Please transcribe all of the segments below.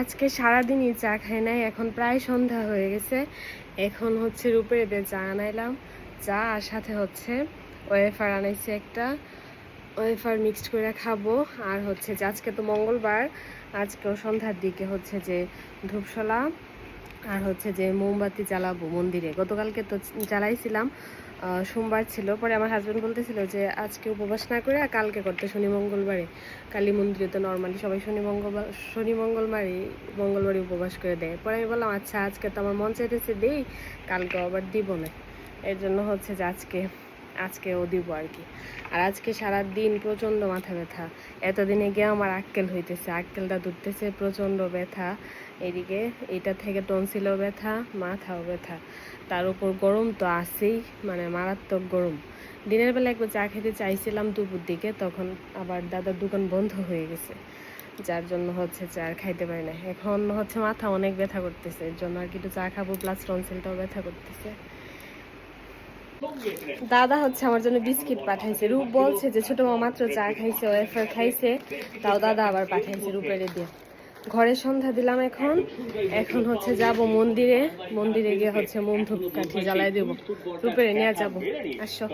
আজকে সারাদিনই চা খাই নাই, এখন প্রায় সন্ধ্যা হয়ে গেছে। এখন হচ্ছে রূপের এদের চা আনাইলাম, চা আর সাথে হচ্ছে ওয়েফার আনাইছি একটা, ওয়েফার মিক্সড করে খাবো। আর হচ্ছে যে আজকে তো মঙ্গলবার, আজকেও সন্ধ্যার দিকে হচ্ছে যে ধূপশলা আর হচ্ছে যে মোমবাতি জ্বালাবো মন্দিরে। গতকালকে তো জ্বালাইছিলাম, সোমবার ছিল, পরে আমার হাজব্যান্ড বলতেছিল যে আজকে উপবাস না করে কালকে করতে, শনি মঙ্গলবারে। কালী মন্দিরে তো নর্মালি সবাই শনি মঙ্গলবারে উপবাস করে দেয়। পরে আমি বললাম আচ্ছা আজকে তো আমার মন চাইতেছে দেই, কালকে আবার দিব না। এর জন্য হচ্ছে যে আজকেও দিব আর কি। আর আজকে সারাদিন প্রচণ্ড মাথা ব্যথা। এতদিনে গিয়ে আমার আক্কেল হইতেছে, আক্কেলটা ধরতেছে, প্রচণ্ড ব্যথা। এদিকে এটা থেকে টনসিলও ব্যথা, মাথাও ব্যথা, তার উপর গরম তো আছেই, মানে মারাত্মক গরম। দিনের বেলা একবার চা খেতে চাইছিলাম দুপুর দিকে, তখন আবার দাদার দোকান বন্ধ হয়ে গেছে, যার জন্য হচ্ছে চা আর খাইতে পারি না। এখন হচ্ছে মাথা অনেক ব্যথা করতেছে, এর জন্য আর কি একটু চা খাবো, প্লাস টনসিলটাও ব্যথা করতেছে। দাদা হচ্ছে আমার জন্য বিস্কিট পাঠাইছে। রূপ বলছে যে ছোট মা মাত্র চা খাইছে, ওয়েফার খাইছে, তাও দাদা আবার পাঠাইছে রূপের দিয়ে। ঘরে সন্ধ্যা দিলাম, এখন হচ্ছে যাব মন্দিরে, মন্দিরে গিয়ে হচ্ছে মোম ধূপ কাঠি জ্বালাই দেবো, রূপের নিয়ে যাবো। আসো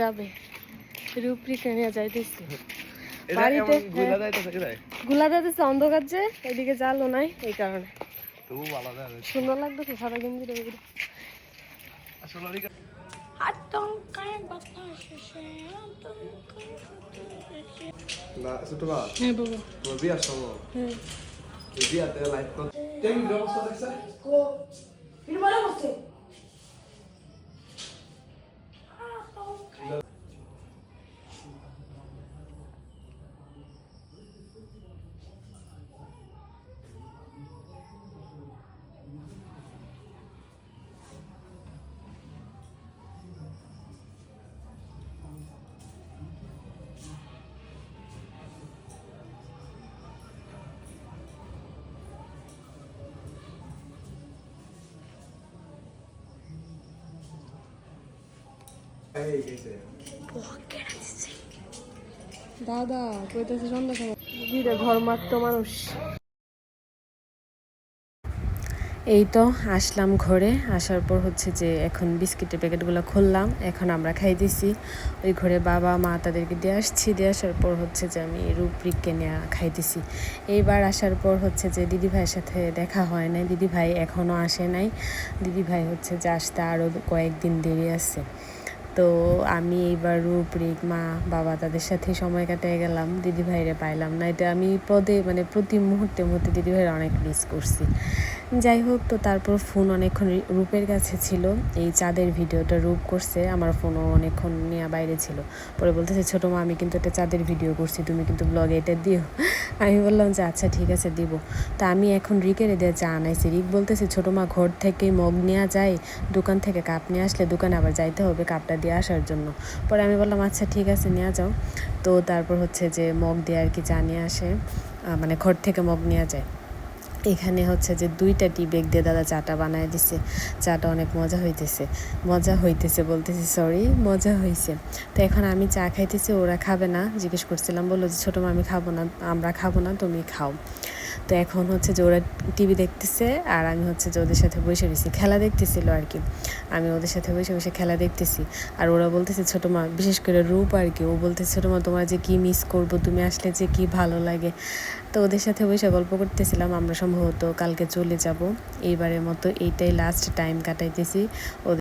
যাবে, রূপরিকে নিয়ে যাইতেছি বাড়িতে। গুলা দিতেছে অন্ধকার, যে এদিকে জালো নাই, এই কারণে সুন্দর লাগতেছে সাদা গেঞ্জিটা। ছোট বা হ্যাঁ বাবা, তোমার বিয়ার সময় হ্যাঁ এই বিয়াতে লাইফ কত টেবিল ব্যবস্থা দেখছে এই গেছে দাদা কইতেছে সন্ধ্যা সময় ভিড়ে ধর্মাত্ম মানুষ। এই তো আসলাম ঘরে, আসার পর হচ্ছে যে এখন বিস্কিটের প্যাকেটগুলো খুললাম, এখন আমরা খাইতেছি। ওই ঘরে বাবা মা তাদেরকে দিয়ে আসছি, দিয়ে আসার পর হচ্ছে যে আমি রূপরিককে নিয়ে খাইতেছি। এইবার আসার পর হচ্ছে যে দিদিভাইয়ের সাথে দেখা হয় নাই, দিদিভাই এখনও আসে নাই। দিদিভাই হচ্ছে যে আসতে আরও কয়েকদিন দেরি আছে। তো আমি এইবার রূপরিক মা বাবা তাদের সাথে সময় কাটিয়ে গেলাম, দিদিভাইরে পাইলাম না। এটা আমি মানে প্রতি মুহূর্তে দিদিভাইরা অনেক মিস করছি। যাই হোক, তো তারপর ফোন অনেকক্ষণ রূপের কাছে ছিল, এই চাঁদের ভিডিওটা রূপ করছে, আমার ফোনও অনেকক্ষণ নিয়ে বাইরে ছিল। পরে বলতেছে ছোটো মা আমি কিন্তু একটা চাঁদের ভিডিও করছি, তুমি কিন্তু ব্লগে এটা দিও। আমি বললাম যে আচ্ছা ঠিক আছে দিব। তা আমি এখন রিকের দিয়ে চা আনাইছি। রিক বলতেছে ছোটো মা ঘর থেকে মগ নেওয়া যায়, দোকান থেকে কাপ নিয়ে আসলে দোকানে আবার যাইতে হবে কাপটা দিয়ে আসার জন্য। পরে আমি বললাম আচ্ছা ঠিক আছে নিয়ে যাও। তো তারপর হচ্ছে যে মগ দিয়ে আর কি চা নিয়ে আসে, মানে ঘর থেকে মগ নেওয়া যায়। এখানে হচ্ছে যে 2টা টি ব্যাগ দিয়ে দাদা চাটা বানায় দিছে। চাটা অনেক মজা হইতেছে বলতেছি সরি, মজা হয়েছে। তো এখন আমি চা খাইতেছি, ওরা খাবে না, জিজ্ঞেস করছিলাম, বললো যে ছোটো মা আমি খাবো না, আমরা খাবো না, তুমি খাও। তো এখন হচ্ছে যে ওরা টিভি দেখতেছে আর আমি হচ্ছে যে ওদের সাথে বসে রয়েছি, খেলা দেখতেছিল আর কি। আমি ওদের সাথে বসে বসে খেলা দেখতেছি, আর ওরা বলতেছে ছোটো মা, বিশেষ করে রূপ আর কি, ও বলতেছে ছোটো মা তোমার যে কি মিস করবো, তুমি আসলে যে কি ভালো লাগে। তো ওদের সাথে বসে গল্প করতেছিলাম, আমরা সম্ভবত কালকে চলে যাব, এইবারের মতো এইটাই লাস্ট টাইম কাটাইতেছি ওদের